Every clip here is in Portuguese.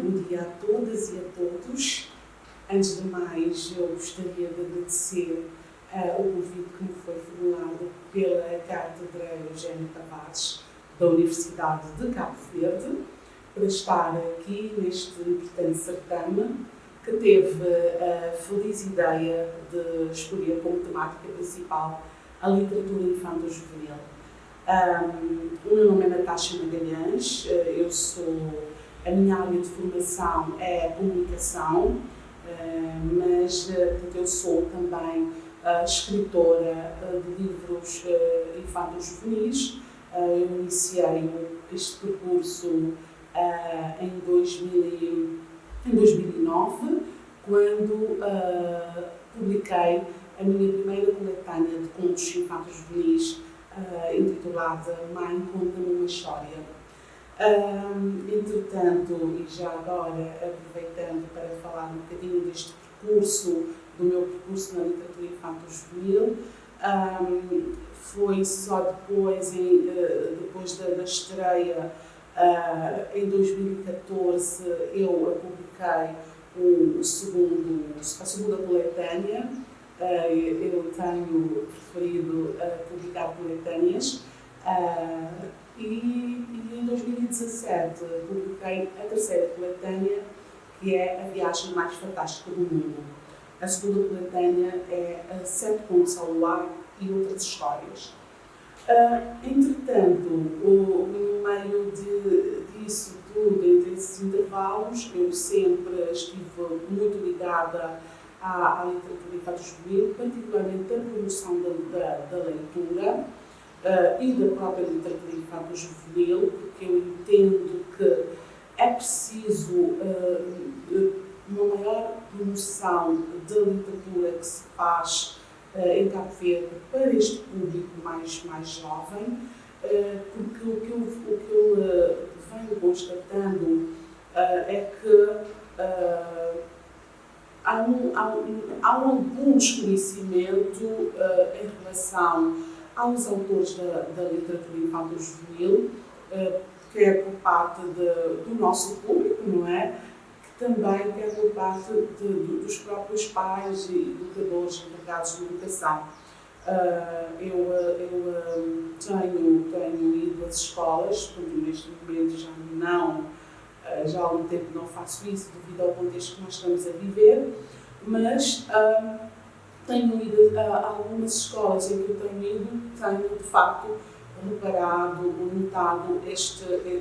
bom dia a todas e a todos. Antes de mais, eu gostaria de agradecer o convite que me foi formulado pela Cátedra Eugênio Tavares, da Universidade de Cabo Verde, para estar aqui neste importante certame, que teve a feliz ideia de escolher como temática principal a literatura infanto-juvenil. O meu nome é Natasha Magalhães, a minha área de formação é a comunicação, mas eu sou também escritora de livros infanto-juvenis. Eu iniciei este percurso em 2009, quando publiquei a minha primeira coletânea de contos infanto-juvenis, intitulada Mãe, conta-me uma história. Entretanto, e já agora aproveitando para falar um bocadinho deste percurso, do meu percurso na literatura infanto-juvenil, foi só depois da estreia, em 2014, eu publiquei a segunda coletânea. Eu tenho preferido publicar coletâneas e em 2017 publiquei a terceira coletânea, que é A Viagem Mais Fantástica do Mundo. A segunda coletânea é Sete Contos ao Luar e Outras Histórias. Entretanto, no meio disso tudo, entre esses intervalos, eu sempre estive muito ligada à literatura infanto-juvenil, particularmente a promoção da leitura e da própria literatura infanto-juvenil, porque eu entendo que é preciso uma maior promoção da literatura que se faz em Cabo Verde para este público mais jovem, porque o que eu venho constatando é que há algum desconhecimento em relação aos autores da literatura infanto-juvenil, quer por parte do nosso público, não é? Que também quer por parte dos próprios pais e educadores encarregados de educação. Eu tenho ido às escolas, porque neste momento já há algum tempo não faço isso devido ao contexto que nós estamos a viver, mas tenho ido a algumas escolas em que eu tenho de facto reparado, notado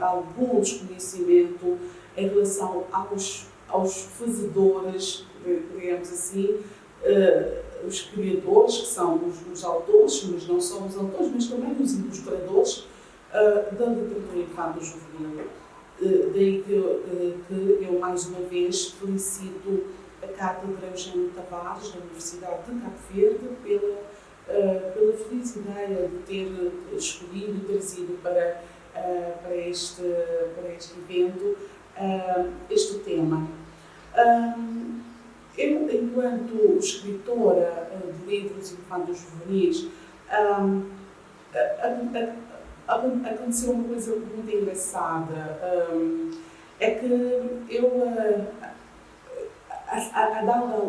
algum desconhecimento em relação aos fazedores, digamos assim, os criadores, que são os autores, mas não só os autores, mas também os ilustradores da literatura infanto-juvenil. Daí que eu mais uma vez felicito a Cátedra Eugênio Tavares, da Universidade de Cabo Verde, pela feliz ideia de ter escolhido e trazido para este evento este tema. Eu, enquanto escritora de livros infanto-juvenis, aconteceu uma coisa muito engraçada. É que eu,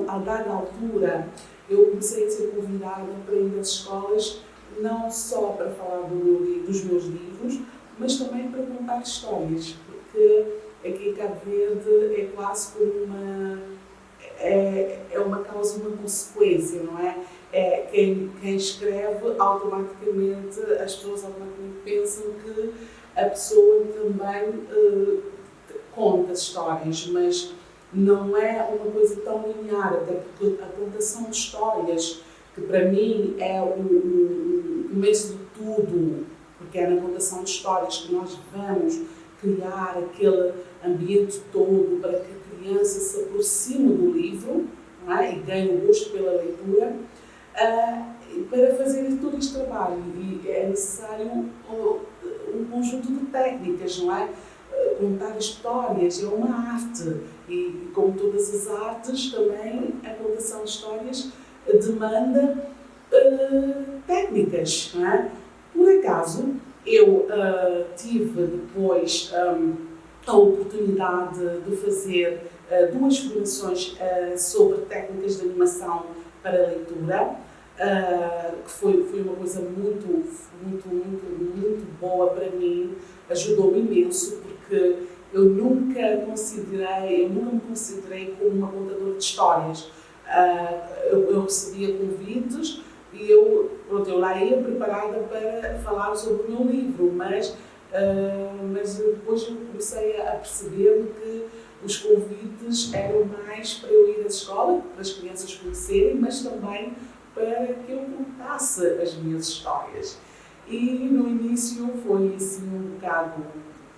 a dada altura, eu comecei a ser convidada para ir às escolas, não só para falar dos meus livros, mas também para contar histórias, porque aqui em Cabo Verde é quase como uma causa, uma consequência, não é? Quem escreve, automaticamente, as pessoas automaticamente pensam que a pessoa também conta as histórias, mas não é uma coisa tão linear, até porque a contação de histórias, que para mim é o começo de tudo, porque é na contação de histórias que nós vamos criar aquele ambiente todo para que a criança se aproxime do livro, não é? E ganhe o gosto pela leitura. Para fazer todo este trabalho é necessário um conjunto de técnicas, não é? Contar histórias é uma arte e, como todas as artes, também a contação de histórias demanda técnicas, não é? Por acaso, eu tive depois a oportunidade de fazer duas formações sobre técnicas de animação para leitura, que foi uma coisa muito boa para mim, ajudou-me imenso, porque eu nunca me considerei como uma contadora de histórias. Eu recebia convites e eu lá ia preparada para falar sobre o meu livro, mas depois eu comecei a perceber que os convites eram mais para eu ir à escola, para as crianças conhecerem, mas também para que eu contasse as minhas histórias. E no início foi assim um bocado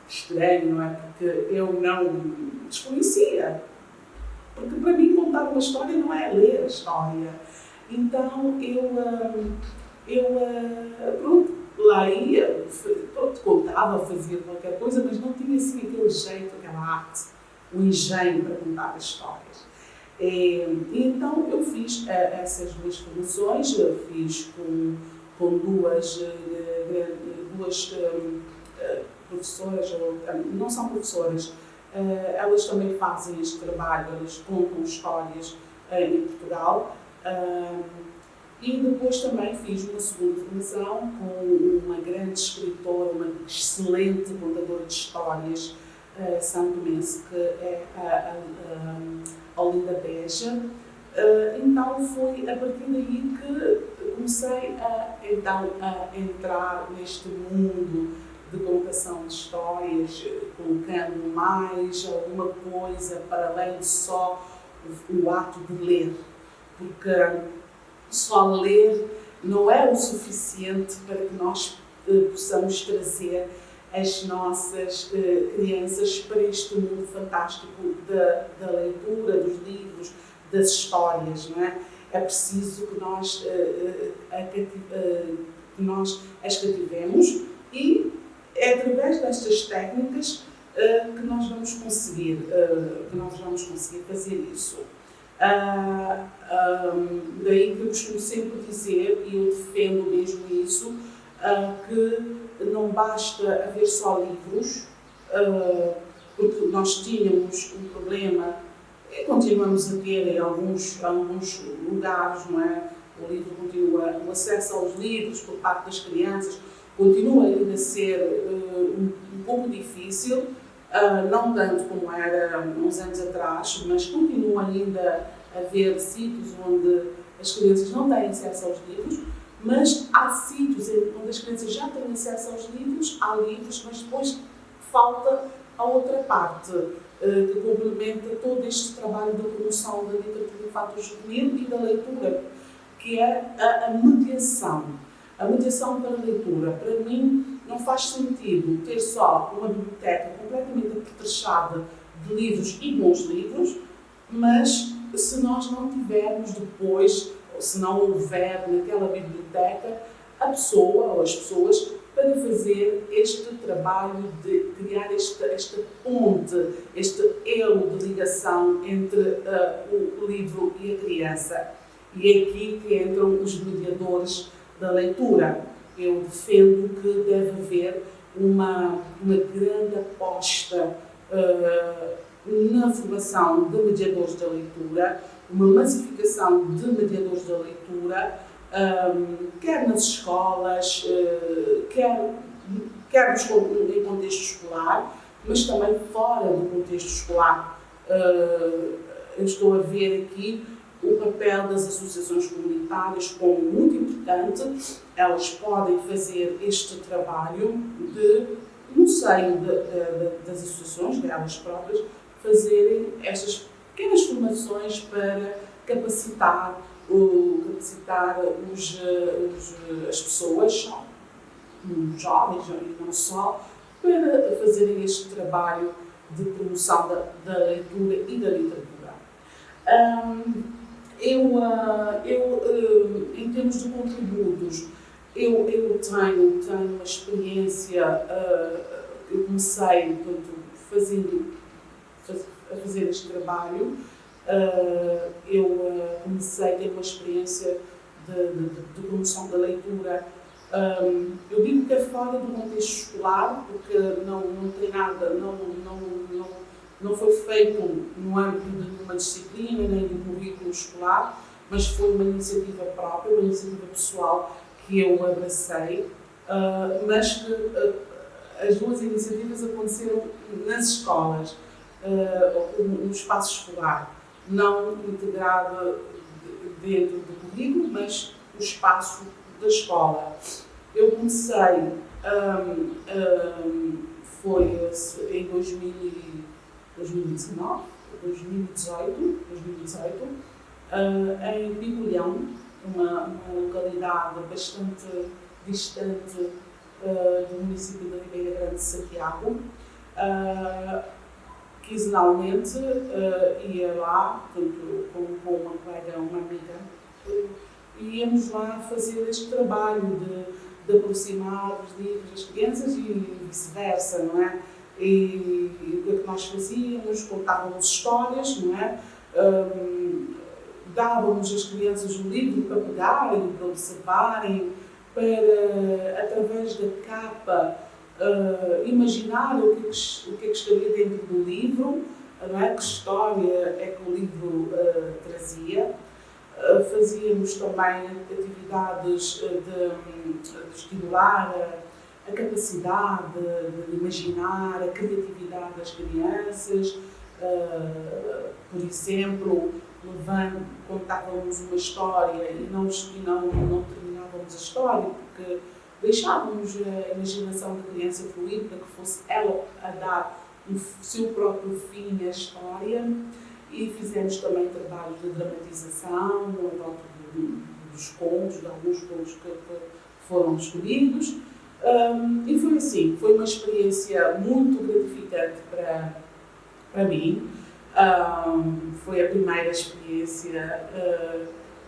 estranho, não é? Porque eu não desconhecia. Porque para mim contar uma história não é ler a história. Então pronto, lá ia, contava, fazia qualquer coisa, mas não tinha assim aquele jeito, aquela arte, o engenho para contar as histórias. E então eu fiz essas duas formações, fiz com duas professoras, não são professoras, elas também fazem este trabalho, elas contam histórias em Portugal. E depois também fiz uma segunda formação com uma grande escritora, uma excelente contadora de histórias santomense, que é a Olinda Beja. Então foi a partir daí que comecei a entrar neste mundo de contação de histórias, colocando mais alguma coisa para além de só o ato de ler, porque só ler não é o suficiente para que nós possamos trazer as nossas crianças para este mundo fantástico da leitura, dos livros, das histórias, não é? É preciso que nós as cativemos, e é através destas técnicas que nós vamos conseguir fazer isso. Daí que eu costumo sempre dizer, e eu defendo mesmo isso, que não basta haver só livros, porque nós tínhamos um problema, e continuamos a ter em alguns lugares, não é? O acesso aos livros por parte das crianças continua ainda a ser um pouco difícil, não tanto como era uns anos atrás, mas continua ainda a haver sítios onde as crianças não têm acesso aos livros, mas há sítios onde as crianças já têm acesso aos livros, há livros, mas depois falta a outra parte que complementa todo este trabalho da promoção da literatura infanto-juvenil e da leitura, que é a mediação. A mediação para a leitura. Para mim, não faz sentido ter só uma biblioteca completamente apetrechada de livros e bons livros, mas se nós não tivermos depois, ou se não houver naquela biblioteca, a pessoa ou as pessoas para fazer este trabalho de criar esta ponte, este elo de ligação entre o livro e a criança. E é aqui que entram os mediadores da leitura. Eu defendo que deve haver uma grande aposta na formação de mediadores da leitura, uma massificação de mediadores da leitura, quer nas escolas, quer em contexto escolar, mas também fora do contexto escolar. Eu estou a ver aqui o papel das associações comunitárias como muito importante. Elas podem fazer este trabalho no seio das associações, delas próprias, fazerem estas pequenas formações para capacitar as pessoas, os jovens e não só, para fazerem este trabalho de promoção da leitura e da literatura. Em termos de contributos, eu tenho uma experiência, eu comecei a fazer este trabalho, eu comecei a ter uma experiência de promoção da leitura Eu digo que é fora do contexto escolar, porque não tem nada, não foi feito no âmbito de uma disciplina nem de um currículo escolar, mas foi uma iniciativa própria, uma iniciativa pessoal que eu abracei, mas que as duas iniciativas aconteceram nas escolas, no espaço escolar, não integrado dentro do currículo, mas no espaço da escola. Eu comecei, foi em 2019, 2018, em Bigolhão, uma localidade bastante distante do município da Ribeira Grande de Santiago. Quinzenalmente ia lá, portanto, com uma colega, uma amiga, íamos lá fazer este trabalho de aproximar os livros das crianças e vice-versa, não é? E o que é que nós fazíamos? Contávamos histórias, não é? Dávamos às crianças o livro para pegarem, para observarem, para, através da capa, imaginar o que é que estaria dentro do livro, não é? Que história é que o livro trazia. Fazíamos também atividades de estimular a capacidade de imaginar, a criatividade das crianças. Por exemplo, contávamos uma história e não terminávamos a história, porque deixávamos a imaginação da criança fluir para que fosse ela a dar o seu próprio fim à história. E fizemos também trabalhos de dramatização, a volta dos contos, de alguns contos que foram escolhidos. E foi assim, foi uma experiência muito gratificante para mim. Foi a primeira experiência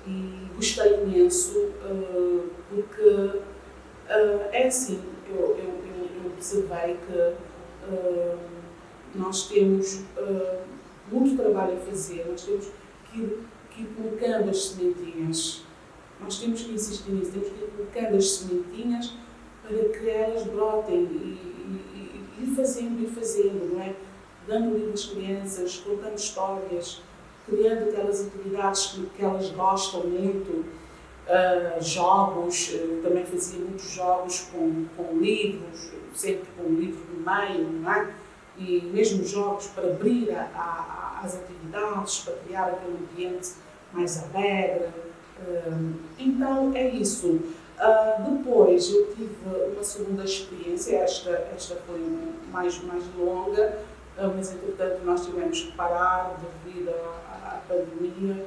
e gostei imenso, porque é assim, eu observei que nós temos muito trabalho a fazer, nós temos que ir colocando as sementinhas, nós temos que insistir nisso, temos que ir colocando as sementinhas para que elas brotem e ir fazendo, não é? Dando livro às crianças, contando histórias, criando aquelas atividades que elas gostam muito, jogos, também fazia muitos jogos com livros, sempre com um livro no meio, não é? E mesmo jogos para abrir as atividades, para criar aquele ambiente mais alegre. Então é isso. Depois eu tive uma segunda experiência, esta foi mais longa, mas entretanto nós tivemos que parar devido à pandemia.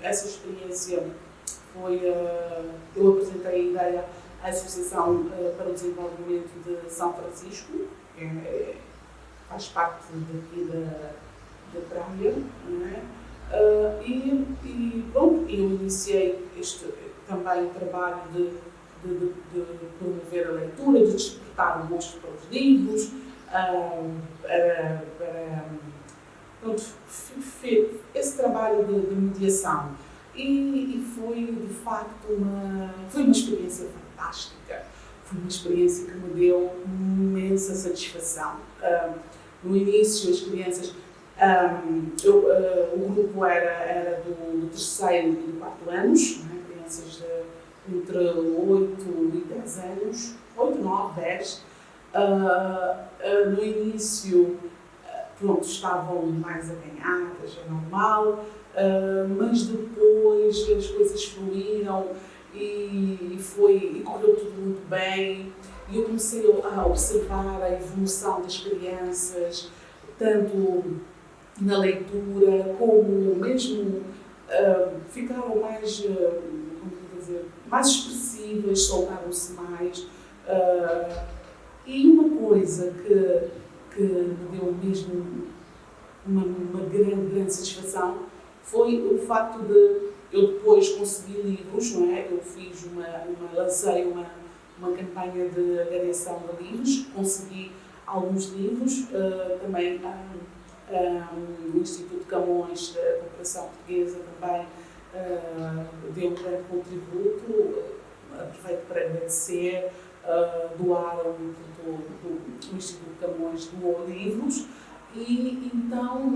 Essa experiência foi, eu apresentei a ideia à Associação para o Desenvolvimento de São Francisco, que faz parte daqui da praia, não é? E pronto, eu iniciei este também trabalho de promover a leitura, de despertar o gosto para os livros, pronto, esse trabalho de mediação. E foi, de facto, foi uma experiência fantástica. Foi uma experiência que me deu imensa satisfação. No início, as crianças, o grupo era do terceiro e do quarto anos, né? Crianças entre 8 e 10 anos, 8, 9, 10. No início, pronto, estavam mais acanhadas, é normal, mas depois as coisas fluíram e correu tudo muito bem. E eu comecei a observar a evolução das crianças, tanto na leitura como mesmo ficaram mais expressivas, soltaram-se mais. E uma coisa que me deu mesmo uma grande satisfação foi o facto de eu depois conseguir livros, não é? Eu fiz lancei uma campanha de angariação de livros, consegui alguns livros, também o Instituto Camões da Cooperação Portuguesa também deu um grande contributo, aproveito para agradecer, doaram do Instituto Camões doou livros, e então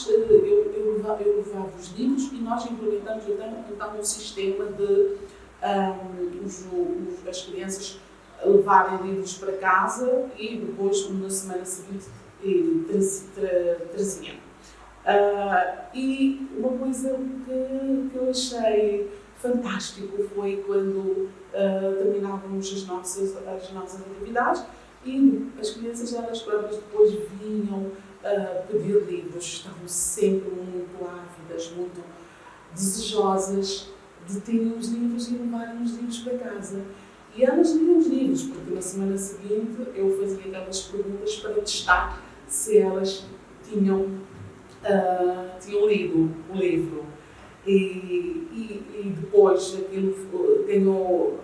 eu levava os livros e nós implementamos então um sistema de as crianças levarem livros para casa e depois, na semana seguinte, traziam. E uma coisa que eu achei fantástico foi quando terminávamos as nossas atividades e as crianças, elas próprias, depois vinham pedir livros. Estavam sempre muito ávidas, muito desejosas de terem os livros e levarem os livros para casa. E elas liam os livros, porque na semana seguinte eu fazia aquelas perguntas para testar se elas tinham lido o livro. E depois aquilo ganhou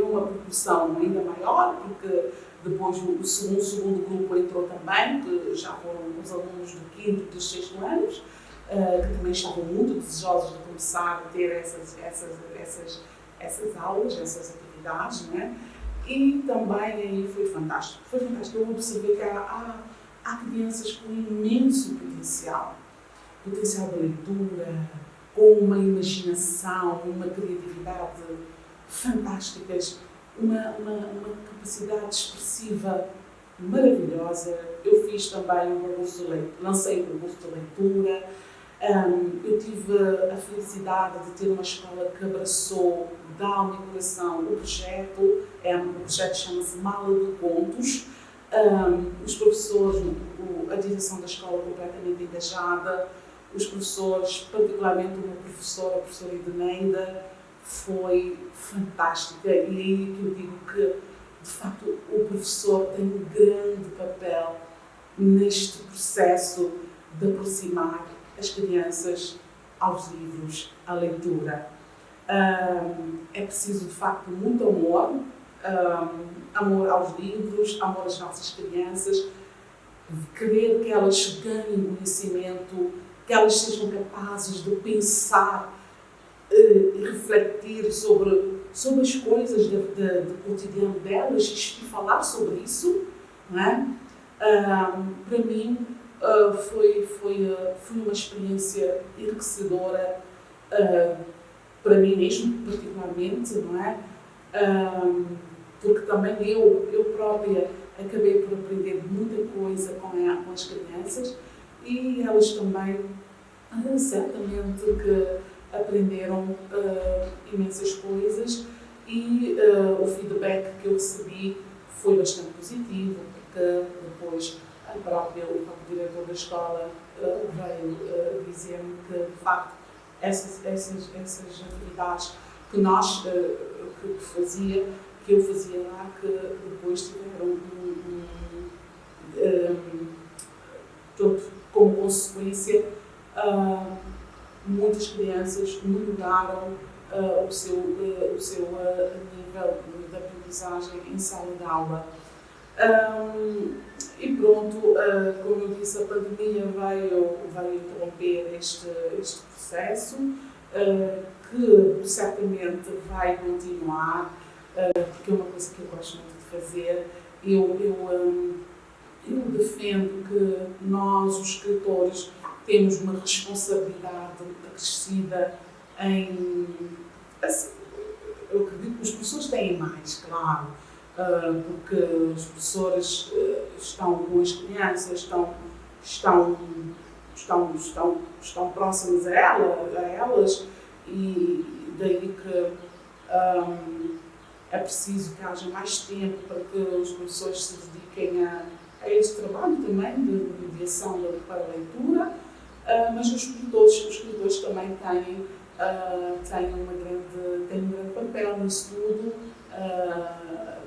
uma proporção ainda maior, porque depois o segundo grupo entrou também, que já foram os alunos do 5º e do 6º anos, que também estavam muito desejosos de começar a ter essas aulas, essas atividades, não é? E também aí foi fantástico. Foi fantástico. Eu observei que há crianças com imenso potencial de leitura, com uma imaginação, uma criatividade fantásticas, uma capacidade expressiva maravilhosa. Eu fiz também lancei um concurso de leitura. Eu tive a felicidade de ter uma escola que abraçou de alma e coração o projeto. O projeto chama-se Mala de Contos. Os professores, a direção da escola completamente engajada, os professores, particularmente uma professora, a professora Edeneida, foi fantástica. E aí que eu digo que, de facto, o professor tem um grande papel neste processo de aproximar as crianças aos livros, à leitura. É preciso, de facto, muito amor, amor aos livros, amor às nossas crianças, querer que elas ganhem conhecimento, que elas sejam capazes de pensar e refletir sobre as coisas do cotidiano delas e falar sobre isso, não é? Para mim, foi uma experiência enriquecedora, para mim mesmo, particularmente, não é? Porque também eu própria acabei por aprender muita coisa com as crianças e elas também, certamente, que aprenderam imensas coisas e o feedback que eu recebi foi bastante positivo, porque depois o próprio diretor da escola veio dizer-me que, de facto, essas atividades que eu fazia lá, que depois tiveram como consequência, muitas crianças melhoraram o seu nível de aprendizagem em sala de aula. E pronto, como eu disse, a pandemia veio interromper este processo, que certamente vai continuar, porque é uma coisa que eu gosto muito de fazer. Eu defendo que nós, os escritores, temos uma responsabilidade acrescida eu acredito que os professores têm mais, claro, porque os professores estão com as crianças, estão próximos a elas, e daí que é preciso que haja mais tempo para que os professores se dediquem a este trabalho também de mediação para a leitura, mas os escritores também têm um grande papel nisso tudo.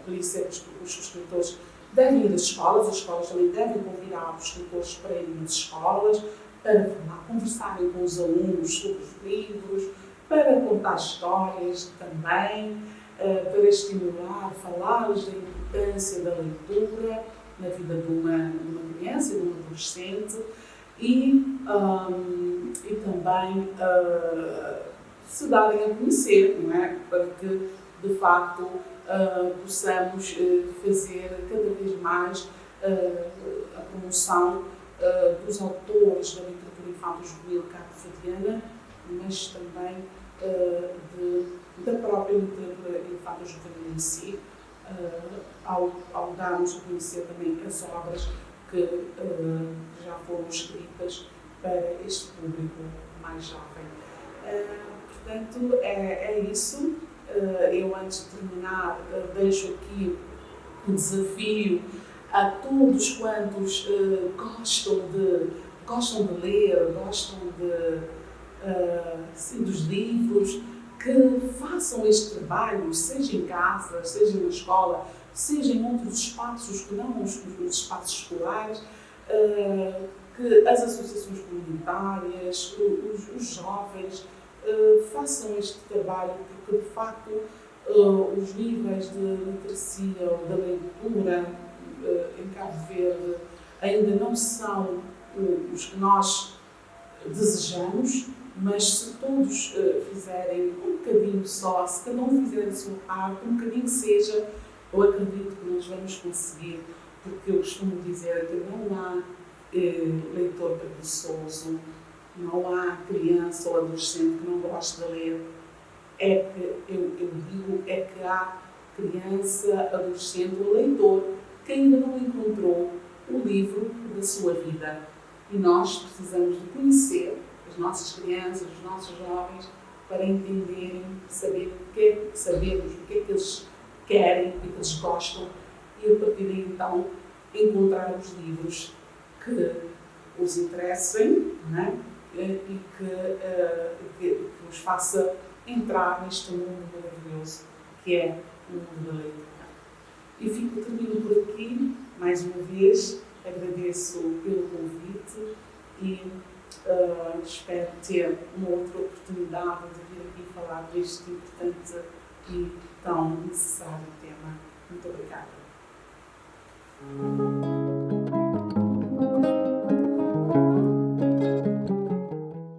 Por isso é que os escritores devem ir às escolas, as escolas também devem convidar os escritores para irem às escolas, para conversarem com os alunos sobre os livros, para contar histórias também, para estimular, falar-lhes da importância da leitura na vida de uma criança, de um adolescente, e também se darem a conhecer, não é? Para que, de facto, possamos fazer cada vez mais a promoção dos autores da literatura infanto-juvenil cabo-verdiana, mas também da própria literatura infanto-juvenil em si, ao darmos a conhecer também as obras que já foram escritas para este público mais jovem. Portanto, é isso. Eu, antes de terminar, deixo aqui um desafio a todos quantos gostam de ler, gostam dos livros, que façam este trabalho, seja em casa, seja na escola, seja em outros espaços que não os espaços escolares, que as associações comunitárias, os jovens, façam este trabalho, porque de facto os níveis de literacia ou da leitura em Cabo Verde ainda não são os que nós desejamos, mas se todos fizerem um bocadinho só, se cada um fizer a sua parte, um bocadinho que seja, eu acredito que nós vamos conseguir, porque eu costumo dizer que não há leitor preguiçoso, não há criança ou adolescente que não goste de ler. É que eu digo que há criança, adolescente ou leitor que ainda não encontrou o livro da sua vida. E nós precisamos de conhecer as nossas crianças, os nossos jovens, para entenderem, sabermos o que é que eles querem, o que é que eles gostam, e a partir daí então encontrar os livros que os interessem, né? E que os faça entrar neste mundo maravilhoso que é o mundo da leitura. E termino por aqui, mais uma vez, agradeço pelo convite e espero ter uma outra oportunidade de vir aqui falar deste importante e tão necessário tema. Muito obrigada.